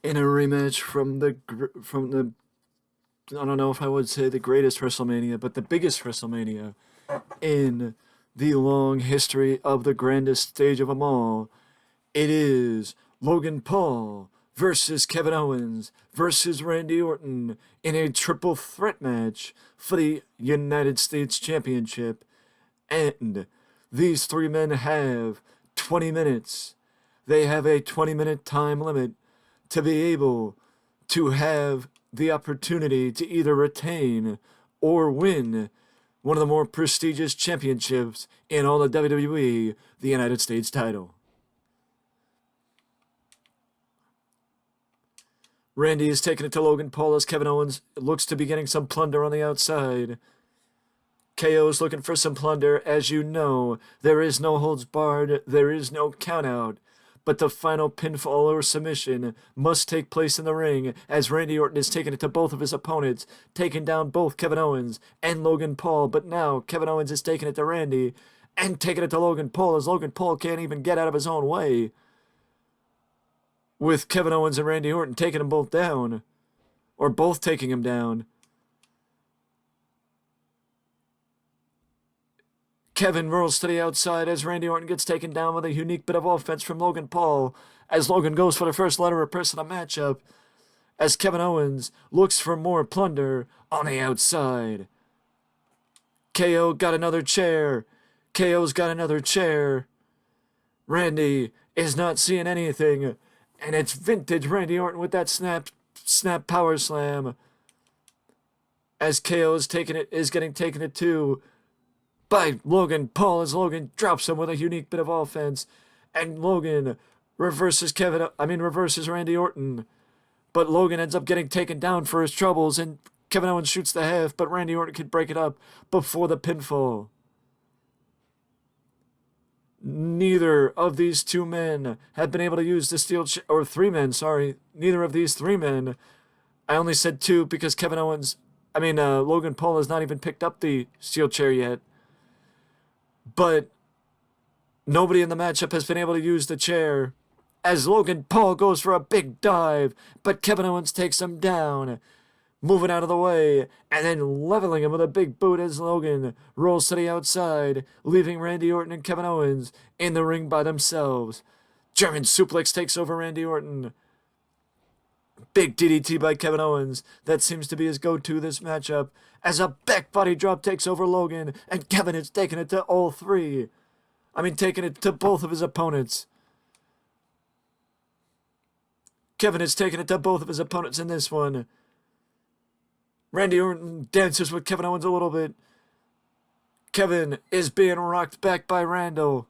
in a rematch from the I don't know if I would say the greatest WrestleMania, but the biggest WrestleMania in the long history of the grandest stage of them all. It is Logan Paul versus Kevin Owens versus Randy Orton in a triple threat match for the United States Championship. And these three men have 20 minutes. They have a 20-minute time limit to be able to have the opportunity to either retain or win one of the more prestigious championships in all of WWE, the United States title. Randy is taking it to Logan Paul as Kevin Owens looks to be getting some plunder on the outside. KO's looking for some plunder. As you know, there is no holds barred, there is no countout. But the final pinfall or submission must take place in the ring as Randy Orton is taking it to both of his opponents, taking down both Kevin Owens and Logan Paul. But now Kevin Owens is taking it to Randy and taking it to Logan Paul as Logan Paul can't even get out of his own way, with Kevin Owens and Randy Orton taking them both down, or both taking him down. Kevin rolls to the outside as Randy Orton gets taken down with a unique bit of offense from Logan Paul as Logan goes for the first letter of press in the matchup as Kevin Owens looks for more plunder on the outside. KO got another chair. KO's got another chair. Randy is not seeing anything, and it's vintage Randy Orton with that snap power slam as KO is getting taken it too by Logan Paul as Logan drops him with a unique bit of offense, and Logan reverses Randy Orton, but Logan ends up getting taken down for his troubles, and Kevin Owens shoots the half, but Randy Orton can break it up before the pinfall. Neither of these two men have been able to use the steel chair, or three men, sorry. Neither of these three men. I only said two because Logan Paul has not even picked up the steel chair yet. But nobody in the matchup has been able to use the chair as Logan Paul goes for a big dive, but Kevin Owens takes him down, moving out of the way, and then leveling him with a big boot as Logan rolls to the outside, leaving Randy Orton and Kevin Owens in the ring by themselves. German suplex takes over Randy Orton. Big DDT by Kevin Owens. That seems to be his go-to this matchup, as a back body drop takes over Logan, and Kevin is taking it to all three. Taking it to both of his opponents. Kevin is taking it to both of his opponents in this one. Randy Orton dances with Kevin Owens a little bit. Kevin is being rocked back by Randall.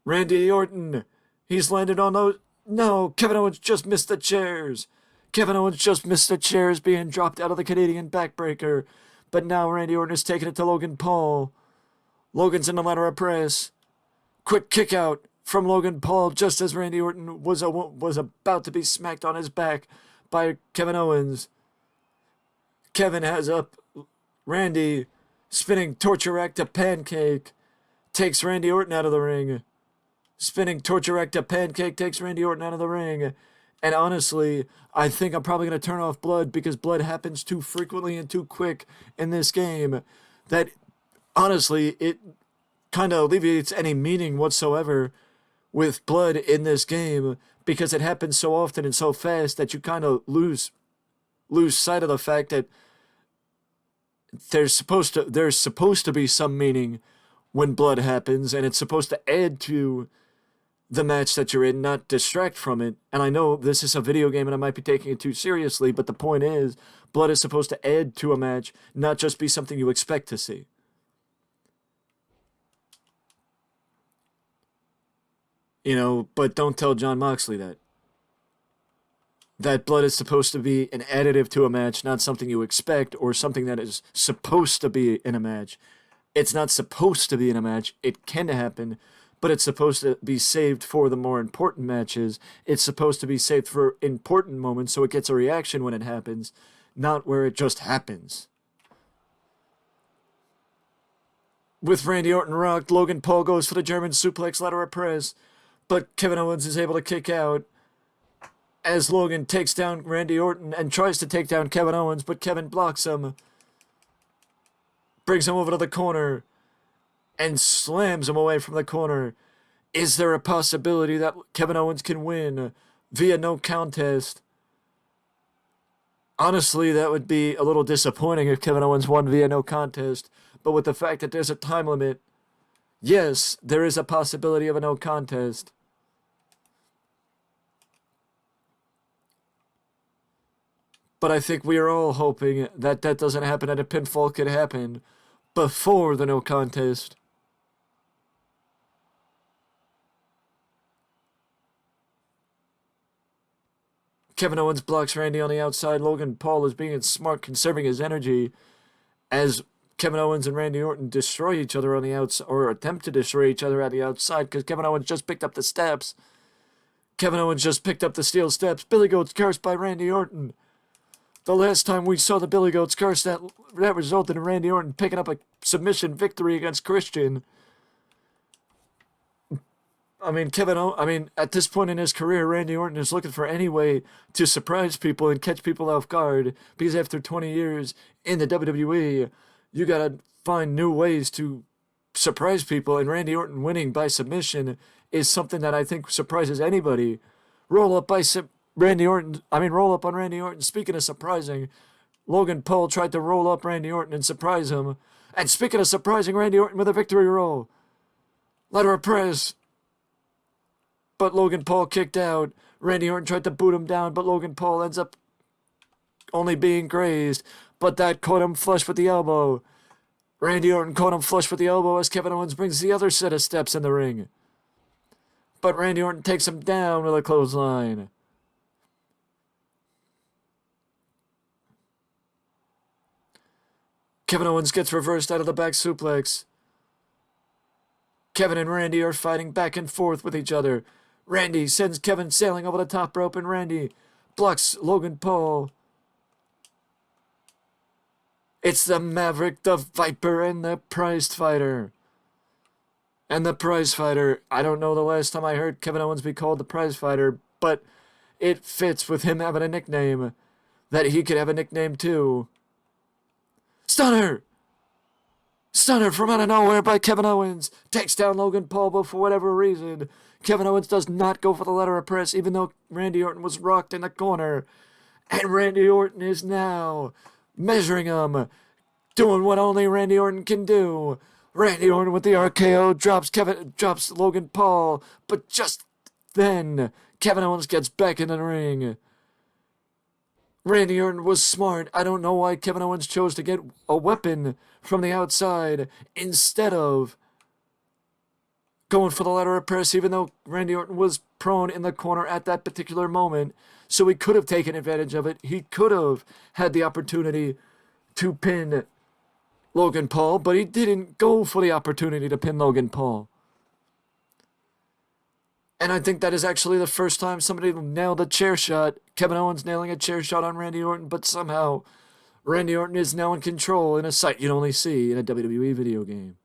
Randy Orton, he's landed on those. No, Kevin Owens just missed the chairs. Kevin Owens just missed the chairs being dropped out of the Canadian backbreaker. But now Randy Orton is taking it to Logan Paul. Logan's in the ladder of press. Quick kick out from Logan Paul just as Randy Orton was about to be smacked on his back by Kevin Owens. Kevin has up Randy, spinning torture rack to pancake, takes Randy Orton out of the ring. Spinning torture rack to pancake takes Randy Orton out of the ring. And honestly, I think I'm probably going to turn off blood because blood happens too frequently and too quick in this game that honestly, it kind of alleviates any meaning whatsoever with blood in this game because it happens so often and so fast that you kind of lose sight of the fact that there's supposed to be some meaning when blood happens, and it's supposed to add to the match that you're in, not distract from it. And I know this is a video game and I might be taking it too seriously, but the point is, blood is supposed to add to a match, not just be something you expect to see. But don't tell Jon Moxley that. That blood is supposed to be an additive to a match, not something you expect or something that is supposed to be in a match. It's not supposed to be in a match. It can happen, but it's supposed to be saved for the more important matches. It's supposed to be saved for important moments so it gets a reaction when it happens, not where it just happens. With Randy Orton rocked, Logan Paul goes for the German suplex ladder press, but Kevin Owens is able to kick out. as Logan takes down Randy Orton and tries to take down Kevin Owens, but Kevin blocks him, brings him over to the corner, and slams him away from the corner. Is there a possibility that Kevin Owens can win via no contest? Honestly, that would be a little disappointing if Kevin Owens won via no contest, but with the fact that there's a time limit, yes, there is a possibility of a no contest. But I think we are all hoping that that doesn't happen and a pinfall could happen before the no contest. Kevin Owens blocks Randy on the outside. Logan Paul is being smart, conserving his energy as Kevin Owens and Randy Orton destroy each other on the outside, or attempt to destroy each other at the outside, because Kevin Owens just picked up the steps. Kevin Owens just picked up the steel steps. Billy Goat's cursed by Randy Orton. The last time we saw the Billy Goat's curse, that resulted in Randy Orton picking up a submission victory against Christian. At this point in his career, Randy Orton is looking for any way to surprise people and catch people off guard, because after 20 years in the WWE, you gotta find new ways to surprise people, and Randy Orton winning by submission is something that I think surprises anybody. Roll up on Randy Orton. Speaking of surprising, Logan Paul tried to roll up Randy Orton and surprise him. And speaking of surprising, Randy Orton with a victory roll. Lateral press. But Logan Paul kicked out. Randy Orton tried to boot him down, but Logan Paul ends up only being grazed. But that caught him flush with the elbow. Randy Orton caught him flush with the elbow as Kevin Owens brings the other set of steps in the ring. But Randy Orton takes him down with a clothesline. Kevin Owens gets reversed out of the back suplex. Kevin and Randy are fighting back and forth with each other. Randy sends Kevin sailing over the top rope, and Randy blocks Logan Paul. It's the Maverick, the Viper, and the Prize Fighter. And the Prize Fighter, I don't know the last time I heard Kevin Owens be called the Prize Fighter, but it fits with him having a nickname, that he could have a nickname too. Stunner! Stunner from out of nowhere by Kevin Owens. Takes down Logan Paul, but for whatever reason, Kevin Owens does not go for the lateral press, even though Randy Orton was rocked in the corner. And Randy Orton is now measuring him, doing what only Randy Orton can do. Randy Orton with the RKO drops Logan Paul, but just then, Kevin Owens gets back in the ring. Randy Orton was smart. I don't know why Kevin Owens chose to get a weapon from the outside instead of going for the lateral press, even though Randy Orton was prone in the corner at that particular moment. So he could have taken advantage of it. He could have had the opportunity to pin Logan Paul, but he didn't go for the opportunity to pin Logan Paul. And I think that is actually the first time somebody nailed a chair shot. Kevin Owens nailing a chair shot on Randy Orton, but somehow Randy Orton is now in control in a sight you'd only see in a WWE video game.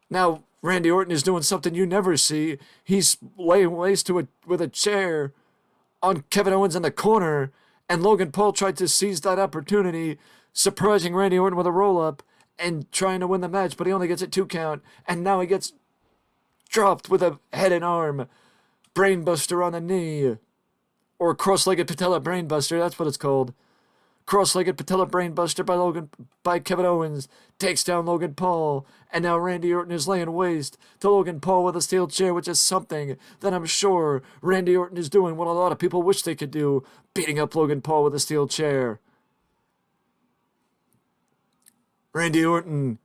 Now, Randy Orton is doing something you never see. He's laying waste with a chair on Kevin Owens in the corner, and Logan Paul tried to seize that opportunity, surprising Randy Orton with a roll-up and trying to win the match, but he only gets a 2 count, and now he gets dropped with a head and arm brainbuster on the knee, or cross-legged patella brainbuster, that's what it's called. Cross-legged patella brainbuster by Kevin Owens, takes down Logan Paul, and now Randy Orton is laying waste to Logan Paul with a steel chair, which is something that I'm sure Randy Orton is doing what a lot of people wish they could do, beating up Logan Paul with a steel chair. Randy Orton,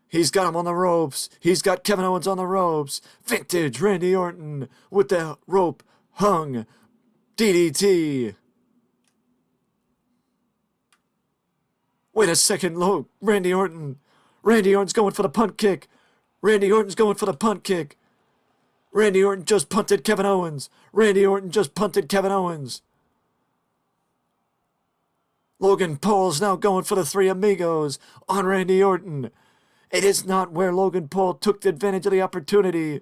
he's got him on the ropes. He's got Kevin Owens on the ropes. Vintage Randy Orton with the rope hung DDT. Wait a second, look, Randy Orton's going for the punt kick. Randy Orton just punted Kevin Owens. Logan Paul's now going for the Three Amigos on Randy Orton. It is not where Logan Paul took advantage of the opportunity.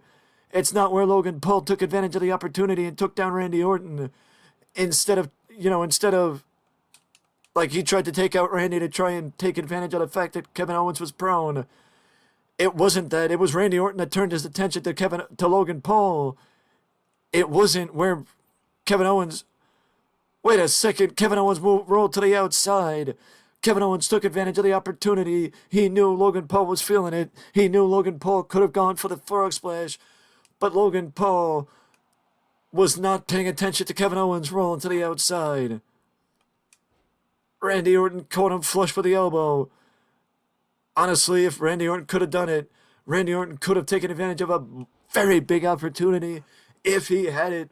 It's not where Logan Paul took advantage of the opportunity and took down Randy Orton instead of like he tried to take out Randy to try and take advantage of the fact that Kevin Owens was prone. It wasn't that. It was Randy Orton that turned his attention to Logan Paul. It wasn't where Kevin Owens... Wait a second. Kevin Owens rolled to the outside. Kevin Owens took advantage of the opportunity. He knew Logan Paul was feeling it. He knew Logan Paul could have gone for the frog splash. But Logan Paul was not paying attention to Kevin Owens rolling to the outside. Randy Orton caught him flush with the elbow. Honestly, if Randy Orton could have done it, Randy Orton could have taken advantage of a very big opportunity if he had it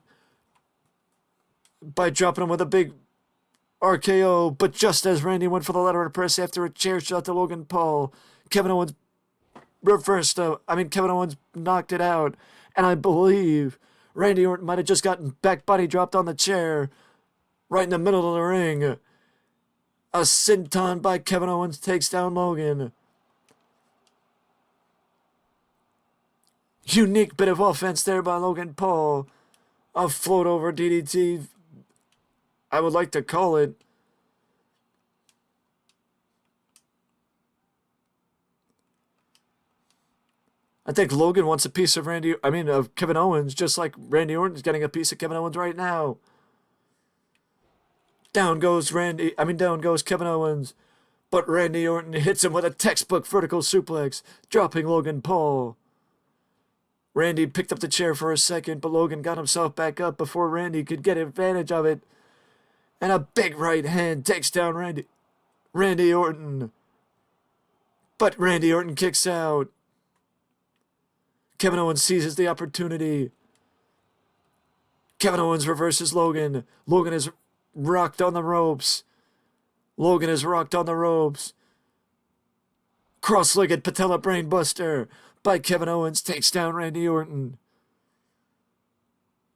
by dropping him with a big RKO. But just as Randy went for the lateral press after a chair shot to Logan Paul, Kevin Owens Kevin Owens knocked it out. And I believe Randy Orton might have just gotten back body dropped on the chair right in the middle of the ring. A senton by Kevin Owens takes down Logan. Unique bit of offense there by Logan Paul. A float over DDT, I would like to call it. I think Logan wants a piece of Kevin Owens, just like Randy Orton's getting a piece of Kevin Owens right now. Down goes Kevin Owens, but Randy Orton hits him with a textbook vertical suplex, dropping Logan Paul. Randy picked up the chair for a second, but Logan got himself back up before Randy could get advantage of it. And a big right hand takes down Randy Orton. But Randy Orton kicks out. Kevin Owens seizes the opportunity. Kevin Owens reverses Logan. Logan is rocked on the ropes. Cross-legged patella brainbuster by Kevin Owens takes down Randy Orton.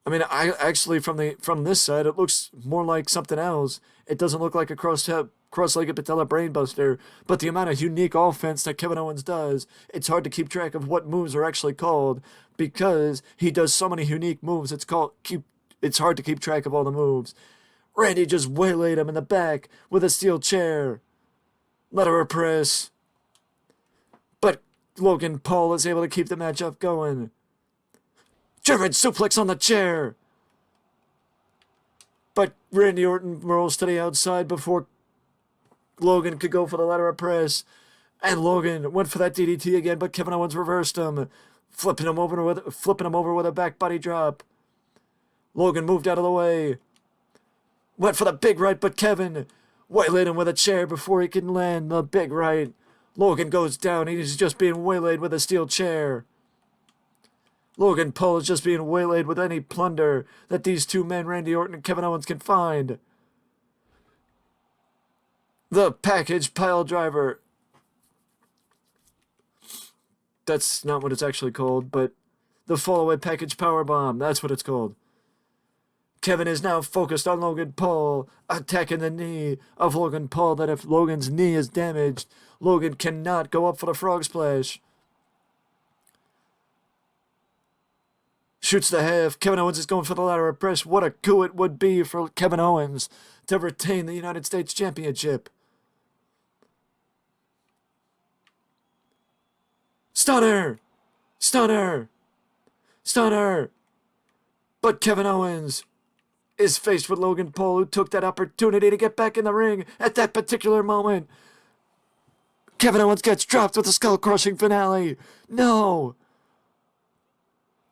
From this side, it looks more like something else. It doesn't look like a cross-legged patella brainbuster, but the amount of unique offense that Kevin Owens does, it's hard to keep track of what moves are actually called because he does so many unique moves. It's hard to keep track of all the moves. Randy just waylaid him in the back with a steel chair. Lateral press. But Logan Paul is able to keep the matchup going. German suplex on the chair. But Randy Orton rolls to the outside before Logan could go for the lateral press. And Logan went for that DDT again, but Kevin Owens reversed him, flipping him over with a back body drop. Logan moved out of the way. Went for the big right, but Kevin waylaid him with a chair before he can land the big right. Logan goes down. He's just being waylaid with a steel chair. Logan Paul is just being waylaid with any plunder that these two men, Randy Orton and Kevin Owens, can find. The package pile driver. That's not what it's actually called, but the fallaway package powerbomb. That's what it's called. Kevin is now focused on Logan Paul, attacking the knee of Logan Paul, that if Logan's knee is damaged, Logan cannot go up for the frog splash. Shoots the half. Kevin Owens is going for the lateral press. What a coup it would be for Kevin Owens to retain the United States Championship. Stunner! Stunner! Stunner! But Kevin Owens is faced with Logan Paul, who took that opportunity to get back in the ring at that particular moment. Kevin Owens gets dropped with a skull-crushing finale. No!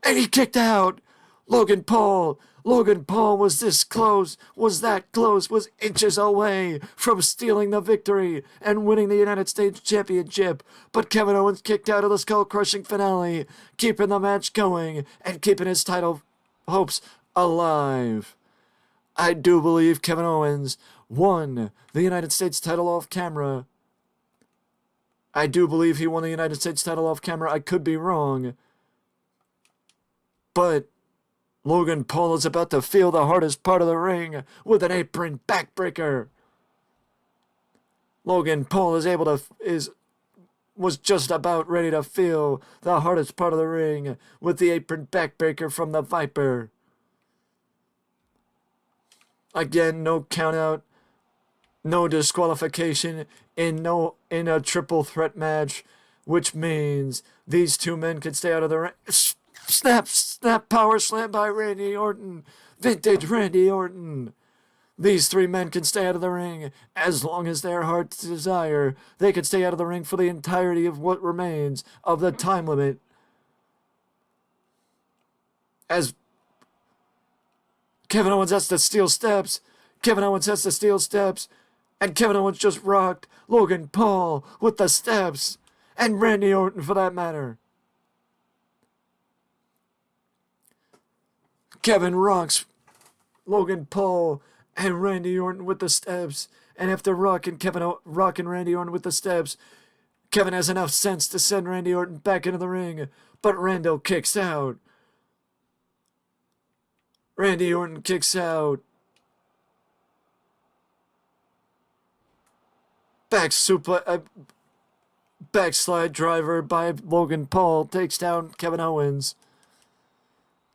And he kicked out. Logan Paul was this close, was that close, was inches away from stealing the victory and winning the United States Championship. But Kevin Owens kicked out of the skull-crushing finale, keeping the match going and keeping his title hopes alive. I do believe Kevin Owens won the United States title off camera. I do believe he won the United States title off camera. I could be wrong. But Logan Paul is about to feel the hardest part of the ring with an apron backbreaker. Logan Paul is was just about ready to feel the hardest part of the ring with the apron backbreaker from the Viper. Again, no countout, no disqualification in a triple threat match, which means these two men can stay out of the ring. Snap power slam by Randy Orton. Vintage Randy Orton. These three men can stay out of the ring as long as their hearts desire. They can stay out of the ring for the entirety of what remains of the time limit. As Kevin Owens has to steal steps. Kevin Owens has to steal steps. And Kevin Owens just rocked Logan Paul with the steps. And Randy Orton for that matter. Kevin rocks Logan Paul and Randy Orton with the steps. And after rocking Randy Orton with the steps, Kevin has enough sense to send Randy Orton back into the ring. But Randall kicks out. Randy Orton kicks out. Backslide driver by Logan Paul takes down Kevin Owens.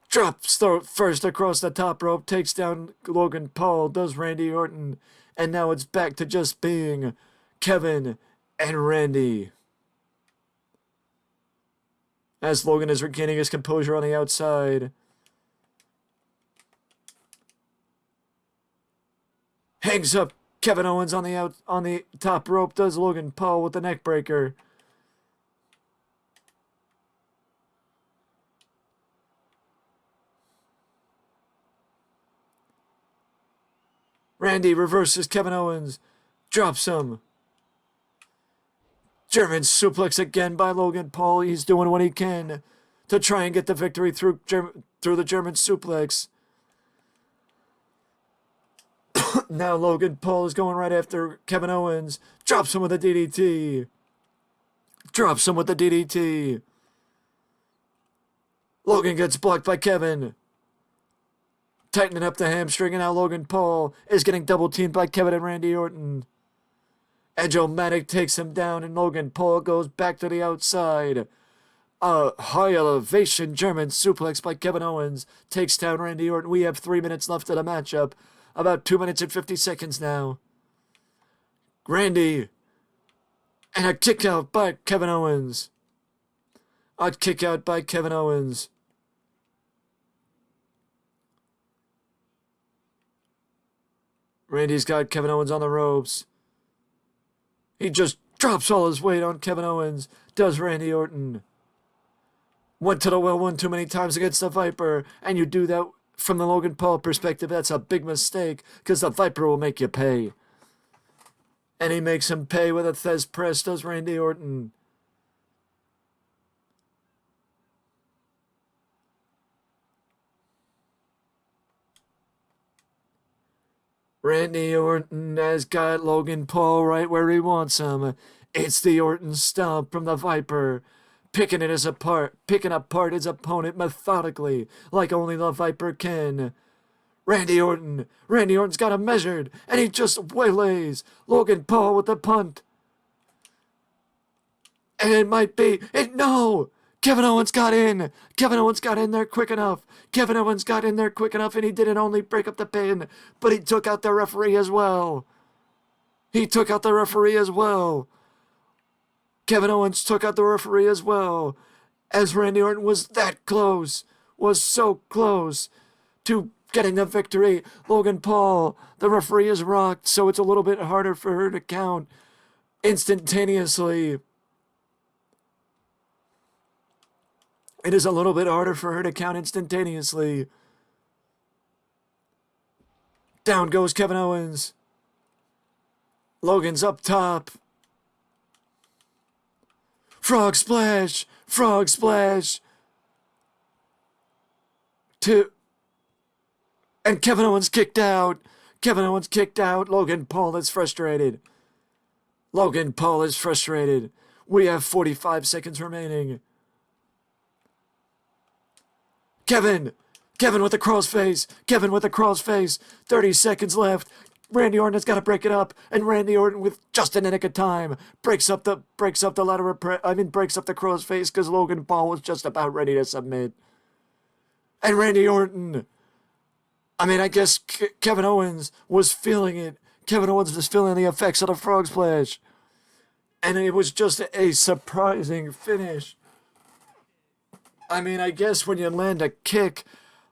Drops first across the top rope, takes down Logan Paul, does Randy Orton, and now it's back to just being Kevin and Randy. As Logan is regaining his composure on the outside. Hangs up Kevin Owens on the top rope, does Logan Paul with the neck breaker. Randy reverses Kevin Owens, drops him. German suplex again by Logan Paul. He's doing what he can to try and get the victory through the German suplex. Now Logan Paul is going right after Kevin Owens. Drops him with a DDT. Drops him with the DDT. Logan gets blocked by Kevin. Tightening up the hamstring, and now Logan Paul is getting double teamed by Kevin and Randy Orton. Edge-O-Matic takes him down, and Logan Paul goes back to the outside. A high elevation German suplex by Kevin Owens takes down Randy Orton. We have 3 minutes left of the matchup. About 2 minutes and 50 seconds now. Randy. And a kick out by Kevin Owens. A kick out by Kevin Owens. Randy's got Kevin Owens on the ropes. He just drops all his weight on Kevin Owens. Does Randy Orton. Went to the well one too many times against the Viper. And you do that from the Logan Paul perspective. That's a big mistake. Because the Viper will make you pay. And he makes him pay with a Thez press. Does Randy Orton. Randy Orton has got Logan Paul right where he wants him. It's the Orton stomp from the Viper. Picking apart his opponent methodically, like only the Viper can. Randy Orton's got him measured, and he just waylays Logan Paul with the punt. And it might be, no! Kevin Owens got in. Kevin Owens got in there quick enough. Kevin Owens got in there quick enough, and he didn't only break up the pin, but he took out the referee as well. Kevin Owens took out the referee as well, as Randy Orton was so close to getting the victory. Logan Paul, the referee is rocked, so it's a little bit harder for her to count instantaneously. It is a little bit harder for her to count instantaneously. Down goes Kevin Owens. Logan's up top. Frog splash. And Kevin Owens kicked out. Logan Paul is frustrated. We have 45 seconds remaining. Kevin with the crossface. 30 seconds left. Randy Orton has got to break it up, and Randy Orton, with just in the nick of time, breaks up the breaks up the crow's face because Logan Paul was just about ready to submit. And Randy Orton, I guess Kevin Owens was feeling it. Kevin Owens was feeling the effects of the frog splash, and it was just a surprising finish. I guess when you land a kick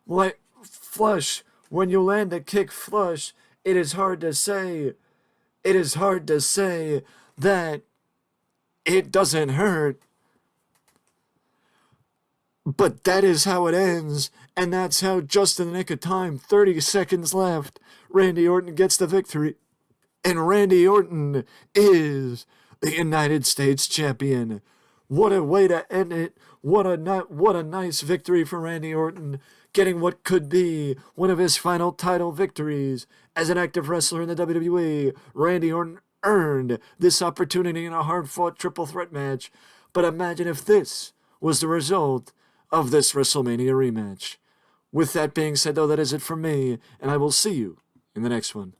like flush, when you land a kick flush, it is hard to say. It is hard to say that it doesn't hurt. But that is how it ends, and that's how, just in the nick of time, 30 seconds left, Randy Orton gets the victory. And Randy Orton is the United States champion. What a way to end it. What a nice victory for Randy Orton, getting what could be one of his final title victories. As an active wrestler in the WWE, Randy Orton earned this opportunity in a hard-fought triple threat match. But imagine if this was the result of this WrestleMania rematch. With that being said, though, that is it from me, and I will see you in the next one.